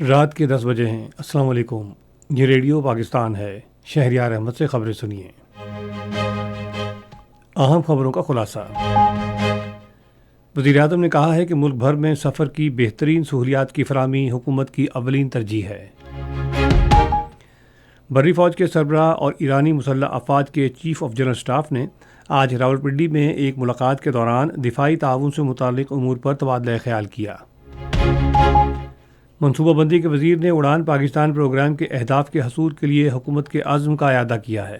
رات کے 10 بجے ہیں۔ السلام علیکم، یہ ریڈیو پاکستان ہے۔ شہریار احمد سے خبریں سنیے۔ اہم خبروں کا خلاصہ۔ وزیر اعظم نے کہا ہے کہ ملک بھر میں سفر کی بہترین سہولیات کی فراہمی حکومت کی اولین ترجیح ہے۔ بحری فوج کے سربراہ اور ایرانی مسلح افواج کے چیف آف جنرل اسٹاف نے آج راولپنڈی میں ایک ملاقات کے دوران دفاعی تعاون سے متعلق امور پر تبادلہ خیال کیا۔ منصوبہ بندی کے وزیر نے اڑان پاکستان پروگرام کے اہداف کے حصول کے لیے حکومت کے عزم کا اعادہ کیا ہے۔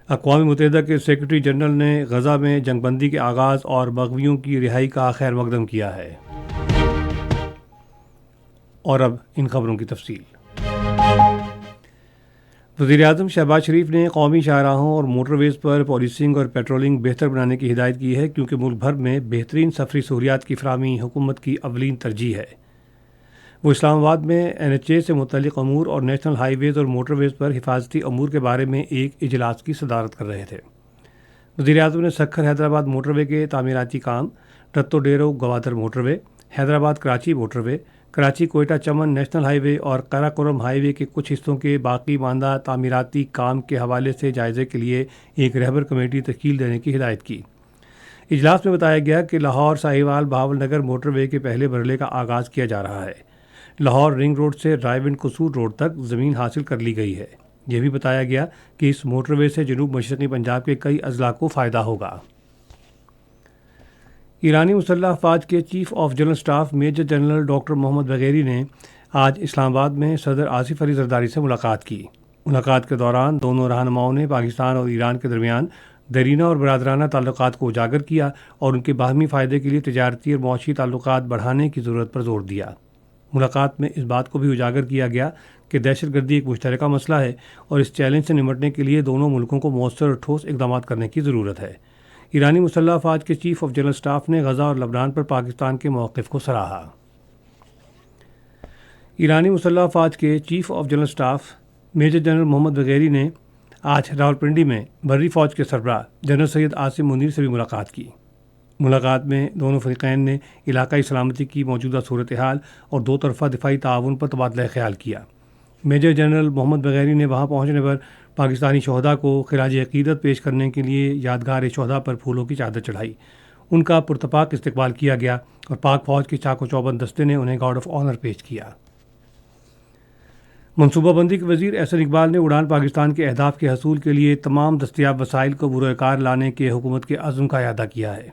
اقوام متحدہ کے سیکرٹری جنرل نے غزہ میں جنگ بندی کے آغاز اور مغویوں کی رہائی کا خیر مقدم کیا ہے۔ اور اب ان خبروں کی تفصیل۔ وزیر اعظم شہباز شریف نے قومی شاہراہوں اور موٹر ویز پر پولیسنگ اور پیٹرولنگ بہتر بنانے کی ہدایت کی ہے، کیونکہ ملک بھر میں بہترین سفری سہولیات کی فراہمی حکومت کی اولین ترجیح ہے۔ وہ اسلام آباد میں NHA سے متعلق امور اور نیشنل ہائی ویز اور موٹر ویز پر حفاظتی امور کے بارے میں ایک اجلاس کی صدارت کر رہے تھے۔ وزیر اعظم نے سکھر حیدرآباد موٹر وے کے تعمیراتی کام، رتو ڈیرو گوادر موٹر وے، حیدرآباد کراچی موٹر وے، کراچی کوئٹہ چمن نیشنل ہائی وے اور قراقرم ہائی وے کے کچھ حصوں کے باقی ماندہ تعمیراتی کام کے حوالے سے جائزے کے لیے ایک رہبر کمیٹی تشکیل دینے کی ہدایت کی۔ اجلاس میں بتایا گیا کہ لاہور ساہیوال بہاول نگر موٹر وے کے پہلے مرحلے کا آغاز کیا جا رہا ہے۔ لاہور رنگ روڈ سے رائے قصور روڈ تک زمین حاصل کر لی گئی ہے۔ یہ بھی بتایا گیا کہ اس موٹر وے سے جنوب مشرقی پنجاب کے کئی اضلاع کو فائدہ ہوگا۔ ایرانی مسلح افواج کے chief of general staff major general doctor Muhammad Bagheri نے آج اسلام آباد میں صدر آصف علی زرداری سے ملاقات کی۔ ملاقات کے دوران دونوں رہنماؤں نے پاکستان اور ایران کے درمیان دیرینہ اور برادرانہ تعلقات کو اجاگر کیا اور ان کے باہمی فائدے کے لیے تجارتی اور معاشی تعلقات بڑھانے کی ضرورت پر زور دیا۔ ملاقات میں اس بات کو بھی اجاگر کیا گیا کہ دہشت گردی ایک مشترکہ مسئلہ ہے اور اس چیلنج سے نمٹنے کے لیے دونوں ملکوں کو مؤثر اور ٹھوس اقدامات کرنے کی ضرورت ہے۔ ایرانی مسلح افواج کے چیف آف جنرل اسٹاف نے غزہ اور لبنان پر پاکستان کے موقف کو سراہا۔ ایرانی مسلح افواج کے chief of general staff major general Muhammad Bagheri نے آج راولپنڈی میں بحری فوج کے سربراہ جنرل سید عاصم منیر سے بھی ملاقات کی۔ ملاقات میں دونوں فریقین نے علاقائی سلامتی کی موجودہ صورتحال اور دو طرفہ دفاعی تعاون پر تبادلہ خیال کیا۔ میجر جنرل محمد بغیری نے وہاں پہنچنے پر پاکستانی شہداء کو خراج عقیدت پیش کرنے کے لیے یادگار شہداء پر پھولوں کی چادر چڑھائی۔ ان کا پرتپاک استقبال کیا گیا اور پاک فوج کے چاق و چوبند دستے نے انہیں گارڈ آف آنر پیش کیا۔ منصوبہ بندی کے وزیر احسن اقبال نے اڑان پاکستان کے اہداف کے حصول کے لیے تمام دستیاب وسائل کو بروئے کار لانے کے حکومت کے عزم کا اعادہ کیا ہے۔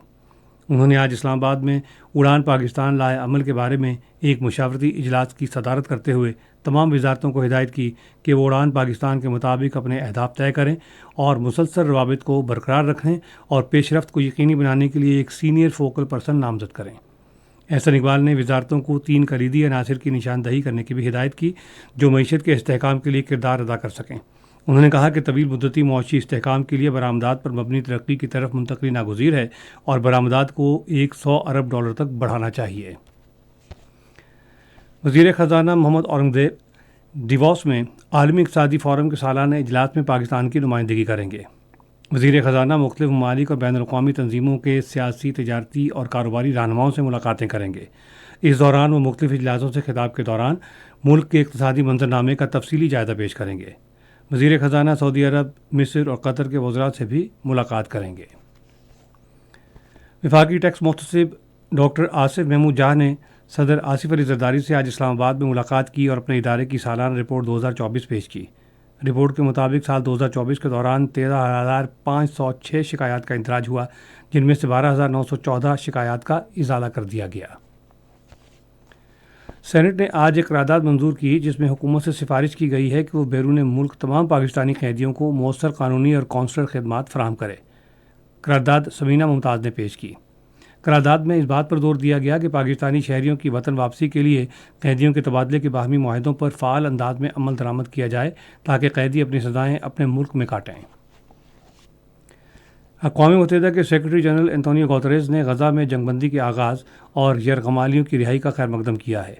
انہوں نے آج اسلام آباد میں اڑان پاکستان لائے عمل کے بارے میں ایک مشاورتی اجلاس کی صدارت کرتے ہوئے تمام وزارتوں کو ہدایت کی کہ وہ اڑان پاکستان کے مطابق اپنے اہداف طے کریں اور مسلسل روابط کو برقرار رکھیں اور پیش رفت کو یقینی بنانے کے لیے ایک سینئر فوکل پرسن نامزد کریں۔ احسن اقبال نے وزارتوں کو 3 کلیدی عناصر کی نشاندہی کرنے کی بھی ہدایت کی جو معیشت کے استحکام کے لیے کردار ادا کر سکیں۔ انہوں نے کہا کہ طویل مدتی معاشی استحکام کے لیے برآمدات پر مبنی ترقی کی طرف منتقلی ناگزیر ہے اور برآمدات کو $100 ارب تک بڑھانا چاہیے۔ وزیر خزانہ محمد اورنگزیب ڈیووس میں عالمی اقتصادی فورم کے سالانہ اجلاس میں پاکستان کی نمائندگی کریں گے۔ وزیر خزانہ مختلف ممالک اور بین الاقوامی تنظیموں کے سیاسی، تجارتی اور کاروباری رہنماؤں سے ملاقاتیں کریں گے۔ اس دوران وہ مختلف اجلاسوں سے خطاب کے دوران ملک کے اقتصادی منظرنامے کا تفصیلی جائزہ پیش کریں گے۔ وزیر خزانہ سعودی عرب، مصر اور قطر کے وزراء سے بھی ملاقات کریں گے۔ وفاقی ٹیکس محتسب ڈاکٹر آصف محمود جاہ نے صدر آصف علی زرداری سے آج اسلام آباد میں ملاقات کی اور اپنے ادارے کی سالانہ رپورٹ 2024 پیش کی۔ رپورٹ کے مطابق سال 2024 کے دوران 13,506 شکایات کا اندراج ہوا، جن میں سے 12,914 شکایات کا ازالہ کر دیا گیا۔ سینٹ نے آج ایک قرارداد منظور کی جس میں حکومت سے سفارش کی گئی ہے کہ وہ بیرون ملک تمام پاکستانی قیدیوں کو مؤثر قانونی اور کونسلر خدمات فراہم کرے۔ قرارداد سمینہ ممتاز نے پیش کی۔ قرارداد میں اس بات پر زور دیا گیا کہ پاکستانی شہریوں کی وطن واپسی کے لیے قیدیوں کے تبادلے کے باہمی معاہدوں پر فعال انداز میں عمل درآمد کیا جائے تاکہ قیدی اپنی سزائیں اپنے ملک میں کاٹیں۔ اقوام متحدہ کے سیکرٹری جنرل انتونیو گوتریز نے غزہ میں جنگ بندی کے آغاز اور یرغمالیوں کی رہائی کا خیر مقدم کیا ہے۔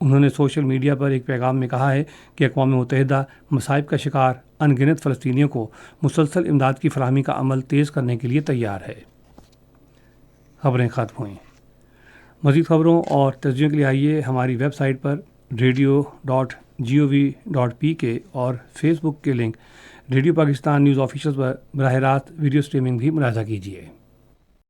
انہوں نے سوشل میڈیا پر ایک پیغام میں کہا ہے کہ اقوام متحدہ مصائب کا شکار ان گنت فلسطینیوں کو مسلسل امداد کی فراہمی کا عمل تیز کرنے کے لیے تیار ہے۔ خبریں ختم ہوئیں۔ مزید خبروں اور تجزیوں کے لیے آئیے ہماری ویب سائٹ پر radio.gov.pk اور فیس بک کے link radio Pakistan news official پر براہ راست ویڈیو اسٹریمنگ بھی ملاحظہ کیجیے۔